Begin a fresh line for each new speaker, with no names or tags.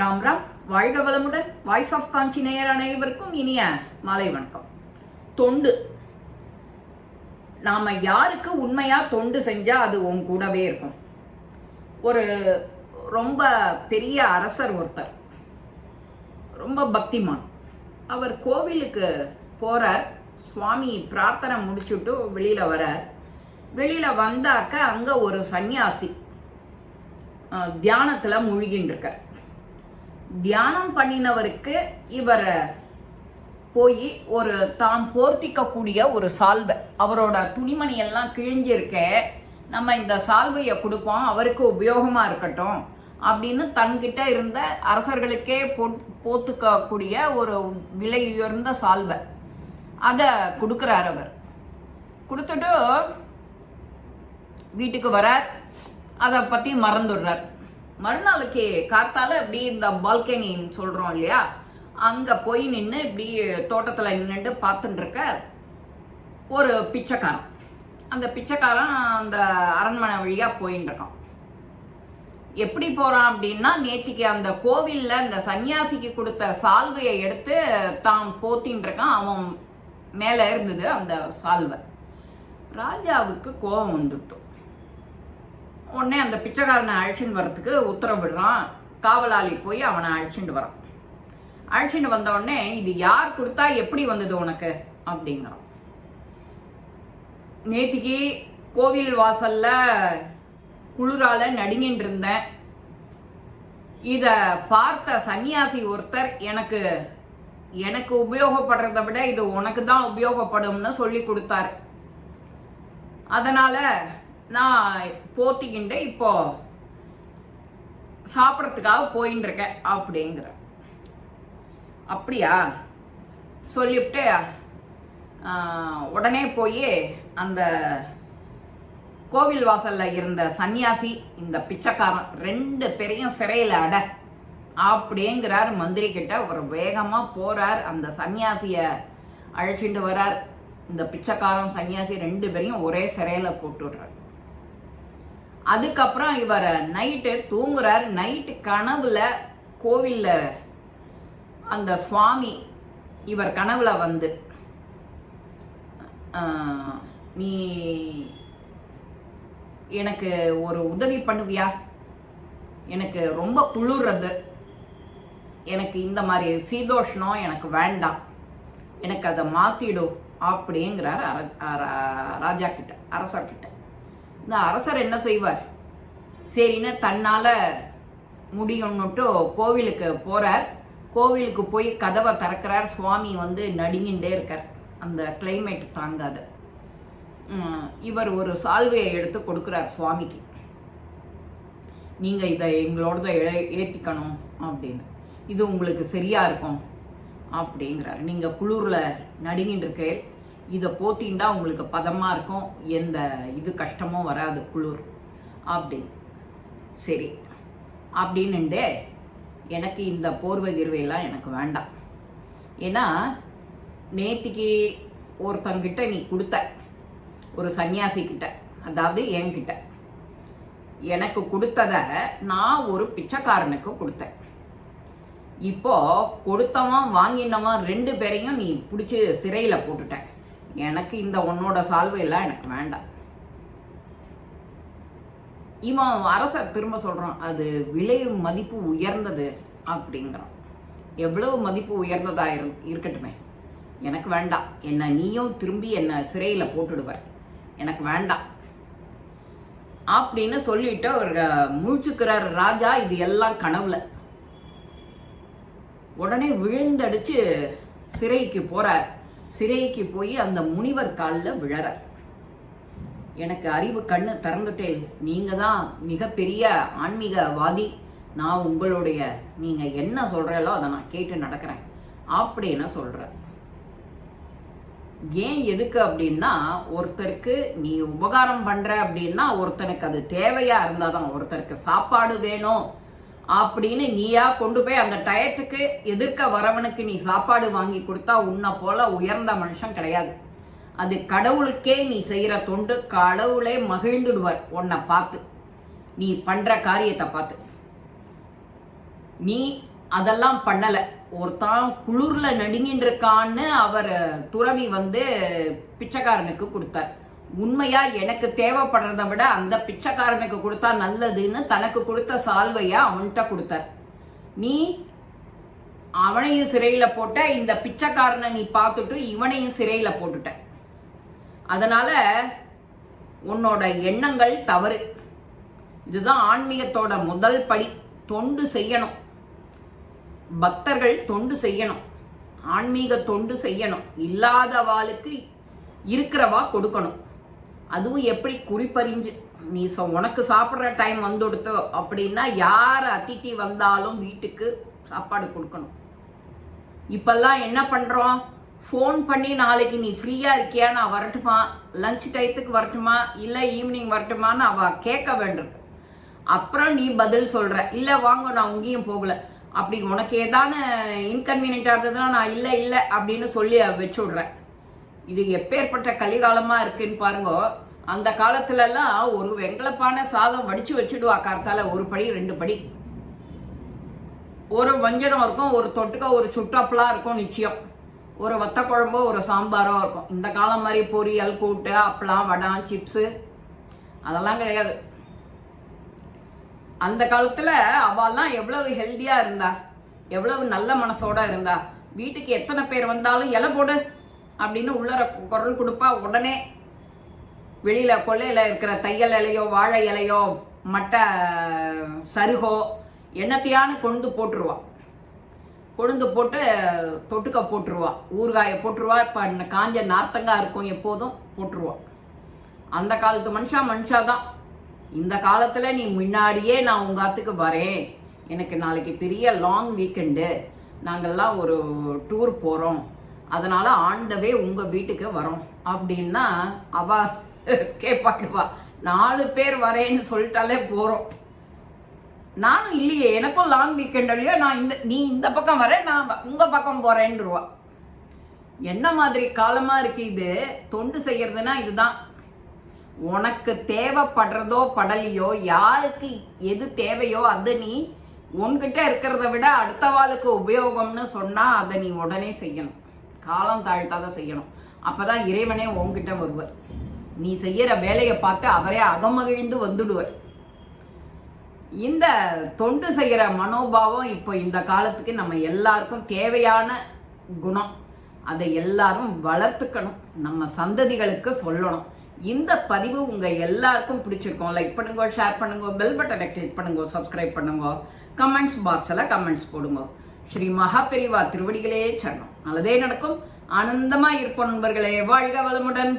ராம் ராம். வாழ்க வளமுடன். Voice of காஞ்சி நேயர் அனைவருக்கும் இனிய மாலை வணக்கம். தொண்டு. நாம யாருக்கு உண்மையா தொண்டு செஞ்சா அது உன் கூடவே இருக்கும். ஒரு ரொம்ப பெரிய அரசர் ஒருத்தர், ரொம்ப பக்திமான். அவர் கோவிலுக்கு போறார். சுவாமி பிரார்த்தனை முடிச்சுட்டு வெளியில வரார். வெளியில வந்தாக்க அங்க ஒரு சன்னியாசி தியானத்துல மூழ்கின்னு இருக்கார். தியானம் பண்ணினவருக்கு இவர் போய் ஒரு தாம் போர்த்திக்கக்கூடிய ஒரு சால்வை, அவரோட துணிமணி எல்லாம் கிழிஞ்சிருக்க, நம்ம இந்த சால்வையை கொடுப்போம், அவருக்கு உபயோகமா இருக்கட்டும் அப்படின்னு தன்கிட்ட இருந்த அரசர்களுக்கே போத்துக்கக்கூடிய ஒரு விலை உயர்ந்த சால்வை அதை கொடுக்குறார். அவர் கொடுத்துட்டு வீட்டுக்கு வரார். அதை பற்றி மறந்துடுறார். மறுநாளைக்கு காத்தால இப்படி இந்த பால்கனின்னு சொல்கிறோம் இல்லையா, அங்கே போய் நின்று இப்படி தோட்டத்தில் நின்றுட்டு பார்த்துட்டு இருக்க ஒரு பிச்சைக்காரன். அந்த பிச்சைக்காரன் அந்த அரண்மனை வழியாக போயின்னு இருக்கான். எப்படி போகிறான் அப்படின்னா, நேத்திக்கு அந்த கோவிலில் அந்த சன்னியாசிக்கு கொடுத்த சால்வையை எடுத்து தான் போத்தின்னு இருக்கான். அவன் மேலே இருந்தது அந்த சால்வை. ராஜாவுக்கு கோபம் வந்துட்டு உடனே அந்த பிச்சைக்காரனை அழைச்சிட்டு வர்றதுக்கு உத்தரவிடுறான். காவலாளி போய் அவனை அழைச்சிட்டு வரான். அழைச்சிட்டு வந்த உடனே, இது யார் கொடுத்தா, எப்படி வந்தது உனக்கு அப்படிங்கிறான். நேத்திக்கு கோவில் வாசல்ல குளிரால நடுங்கிட்டு இருந்தேன். இத பார்த்த சன்னியாசி ஒருத்தர் எனக்கு உபயோகப்படுறதை விட இது உனக்கு தான் உபயோகப்படும்னு சொல்லி கொடுத்தாரு. அதனால நான் போத்திக்கிண்டு இப்போ சாப்பிட்றதுக்காக போயின்னு இருக்கேன் அப்படிங்கிற. அப்படியா சொல்லிவிட்டு உடனே போய் அந்த கோவில் வாசல்ல இருந்த சன்னியாசி, இந்த பிச்சைக்காரன், ரெண்டு பேரையும் சிறையில் அட அப்படிங்கிறார் மந்திரி கிட்ட. ஒரு வேகமா போறார். அந்த சன்னியாசிய அழைச்சிட்டு வரார். இந்த பிச்சைக்காரன் சன்னியாசி ரெண்டு பேரையும் ஒரே சிறையில போட்டுடுறார். அதுக்கப்புறம் இவர் நைட்டு தூங்குறார். நைட்டு கனவுல கோவில்ல அந்த சுவாமி இவர் கனவுல வந்து, நீ எனக்கு ஒரு உதவி பண்ணுவியா, எனக்கு ரொம்ப குளிர்றது, எனக்கு இந்த மாதிரி சீதோஷ்ணம் எனக்கு வேண்டாம், எனக்கு அதை மாத்திடும் அப்படிங்கிறார் ராஜா கிட்ட, அரசர்கிட்ட. இந்த அரசர் என்ன செய்வார், சரின்னு தன்னால முடியும்னுட்டு கோவிலுக்கு போறார். கோவிலுக்கு போய் கதவை திறக்கிறார். சுவாமி வந்து நடுங்கிண்டே இருக்கார். அந்த கிளைமேட் தாங்காது. இவர் ஒரு சால்வையை எடுத்து கொடுக்குறார் சுவாமிக்கு. நீங்க இதை எங்களோட ஏத்திக்கணும் அப்படின்னு, இது உங்களுக்கு சரியா இருக்கும் அப்படிங்கிறார். நீங்க குளிர்ல நடுங்கிட்டு இருக்க, இதை போத்தின்டா உங்களுக்கு பதமா இருக்கும், எந்த இது கஷ்டமும் வராது, குளிர் அப்படின்னு. சரி அப்படின்னுண்டே, எனக்கு இந்த போர்வை கிருவையெல்லாம் எனக்கு வேண்டாம். ஏன்னா நேத்திக்கு ஒருத்தங்கிட்ட நீ கொடுத்த, ஒரு சன்னியாசி கிட்ட, அதாவது என்கிட்ட எனக்கு கொடுத்தத நான் ஒரு பிச்சைக்காரனுக்கு கொடுத்தேன். இப்போ கொடுத்தவன் வாங்கினவன் ரெண்டு பேரையும் நீ பிடிச்சி சிறையில போட்டுட்ட. எனக்கு இந்த உன்னோட சால்வையெல்லாம் எனக்கு வேண்டாம். இவன் அரசர் திரும்ப சொல்றான், அது விலை மதிப்பு உயர்ந்தது அப்படிங்கிறான். எவ்வளவு மதிப்பு உயர்ந்ததா இருக்கட்டுமே, எனக்கு வேண்டாம். என்ன நீயும் திரும்பி என்ன சிறையில போட்டுடுவ, எனக்கு வேண்டாம் அப்படின்னு சொல்லிட்டு அவர் முழிச்சுக்கிறார். ராஜா இது எல்லாம் கனவுல. உடனே விழுந்தடிச்சு சிறைக்கு போறார். சிறைக்கு போய் அந்த முனிவர் காலில் விழறார். எனக்கு அறிவு கண்ணு திறந்துட்டே, நீங்க தான் மிகப்பெரிய ஆன்மீகவாதி, நான் உங்களுடைய, நீங்க என்ன சொல்றீங்களோ அதை நான் கேட்டு நடக்கிறேன் அப்படின்னு சொல்ற. ஏன் எதுக்கு அப்படின்னா, ஒருத்தருக்கு நீ உபகாரம் பண்ற அப்படின்னா ஒருத்தனுக்கு அது தேவையா இருந்தாதான். ஒருத்தருக்கு சாப்பாடு வேணும் அப்படின்னு நீயா கொண்டு போய் அந்த டயத்துக்கு எதிர்க்க வரவனுக்கு நீ சாப்பாடு வாங்கி கொடுத்தா உன்னை போல உயர்ந்த மனுஷன் கிடையாது. அது கடவுளுக்கே நீ செய்யற தொண்டு. கடவுளே மகிழ்ந்துடுவார் உன்னை பார்த்து, நீ பண்ற காரியத்தை பார்த்து. நீ அதெல்லாம் பண்ணல. ஒருத்தான் குளிர்ல நடுங்கின்னு இருக்கான்னு அவர் துறவி பிச்சைக்காரனுக்கு கொடுத்தார். உண்மையா எனக்கு தேவைப்படுறத விட அந்த பிச்சைக்காரனுக்கு கொடுத்தா நல்லதுன்னு தனக்கு கொடுத்த சால்வையா அவன்கிட்ட கொடுத்தார். நீ அவனையும் சிறையில போட்ட, இந்த பிச்சைக்காரனை நீ பார்த்துட்டு இவனையும் சிறையில போட்டுட்ட. அதனால உன்னோட எண்ணங்கள் தவறு. இதுதான் ஆன்மீகத்தோட முதல் படி. தொண்டு செய்யணும், பக்தர்கள் தொண்டு செய்யணும், ஆன்மீக தொண்டு செய்யணும். இல்லாதவாளுக்கு இருக்கிறவா கொடுக்கணும். அதுவும் எப்படி குறிப்பறிஞ்சு. நீ உனக்கு சாப்பிட்ற டைம் வந்துடுத்தோ அப்படின்னா யார் அதித்தி வந்தாலும் வீட்டுக்கு சாப்பாடு கொடுக்கணும். இப்பெல்லாம் என்ன பண்றோம், ஃபோன் பண்ணி நாளைக்கு நீ ஃப்ரீயா இருக்கியா, நான் வரட்டுமா, லஞ்ச் டயத்துக்கு வரட்டுமா, இல்லை ஈவினிங் வரட்டுமான்னு அவ கேட்க வேண்டியிருக்கு. அப்புறம் நீ பதில் சொல்ற, இல்லை வாங்க நான் உங்கேயும் போகல. அப்படி உனக்கு ஏதான இன்கன்வீனியன்டா இருந்ததுன்னா நான் இல்லை இல்லை அப்படின்னு சொல்லி வச்சு விடுறேன். இது எப்பேற்பட்ட கலிகாலமா இருக்குன்னு பாருங்க. அந்த காலத்துல எல்லாம் ஒரு வெங்கலப்பான சாதம் வடிச்சு வச்சுடுவா கார்த்தால, ஒரு படி 2 படி. ஒரு வஞ்சனம் இருக்கும், ஒரு தொட்டுக்க ஒரு சுட்டப்பலா இருக்கும் நிச்சயம், ஒரு வத்த குழம்போ ஒரு சாம்பாரோ இருக்கும். இந்த காலம் மாதிரி பொரியல் கூட்டு அப்பளம் வடம் சிப்ஸு அதெல்லாம் கிடையாது. அந்த காலத்துல அவெல்லாம் எவ்வளவு ஹெல்தியா இருந்தா, எவ்வளவு நல்ல மனசோட இருந்தா. வீட்டுக்கு எத்தனை பேர் வந்தாலும் இலை போடு அப்படின்னு உள்ளர குரல் கொடுப்பா. உடனே வெளியில கொள்ளையில இருக்கிற தையல் இலையோ வாழை இலையோ மட்டை சருகோ என்னத்தையானு கொண்டு போட்டுருவா. கொழுந்து போட்டு தொட்டுக்க போட்டுருவா, ஊறுகாயை போட்டுருவா. இப்போ காஞ்ச நார்த்தங்காய் இருக்கும் எப்போதும் போட்டுருவா. அந்த காலத்து மனுஷாதான். இந்த காலத்துல நீ முன்னாடியே நான் உங்க ஆத்துக்கு வரேன், எனக்கு நாளைக்கு பெரிய லாங் வீக்கெண்டு, நாங்கள்லாம் ஒரு டூர் போறோம், அதனால ஆண்டவே உங்க வீட்டுக்கு வரோம் அப்படின்னா அவ எஸ்கேப் ஆயிடுவா. 4 பேர் வரேன்னு சொல்லிட்டாலே போறோம். நானும் இல்லையே, எனக்கும் லாங் வீக்கெண்ட் இல்லையோ, நீ இந்த பக்கம் வர, நான் உங்க பக்கம் போறேன்ருவா. என்ன மாதிரி காலமா இருக்கு இது. தொண்டு செய்யறதுன்னா இதுதான். உனக்கு தேவைப்படுறதோ படலையோ, யாருக்கு எது தேவையோ அதை நீ உன்கிட்ட இருக்கிறத விட அடுத்தவாளுக்கு உபயோகம்னு சொன்னா அதை நீ உடனே செய்யணும். காலம் தாழ்த்தாத செய்யணும். அப்பதான் இறைவனே உன்கிட்ட வருவர். நீ செய்யற வேலையை பார்த்து அவரே அகமகிழ்ந்து வந்துடுவர். இந்த தொண்டு செய்யற மனோபாவம் இப்போ இந்த காலத்துக்கு நம்ம எல்லாருக்கும் தேவையான குணம். அதை எல்லாரும் வளர்த்துக்கணும், நம்ம சந்ததிகளுக்கு சொல்லணும். இந்த பதிவு உங்க எல்லாருக்கும் பிடிச்சிருக்கும். லைக் பண்ணுங்க, ஷேர் பண்ணுங்க, பெல் பட்டனை கிளிக் பண்ணுங்க, சப்ஸ்கிரைப் பண்ணுங்க, கமெண்ட்ஸ் பாக்ஸ்ல கமெண்ட்ஸ் போடுங்க. ஸ்ரீ மகாபெரிவா திருவடிகளே சரணம். நல்லதே நடக்கும். ஆனந்தமா இருப்போம் நண்பர்களே. வாழ்க வளமுடன்.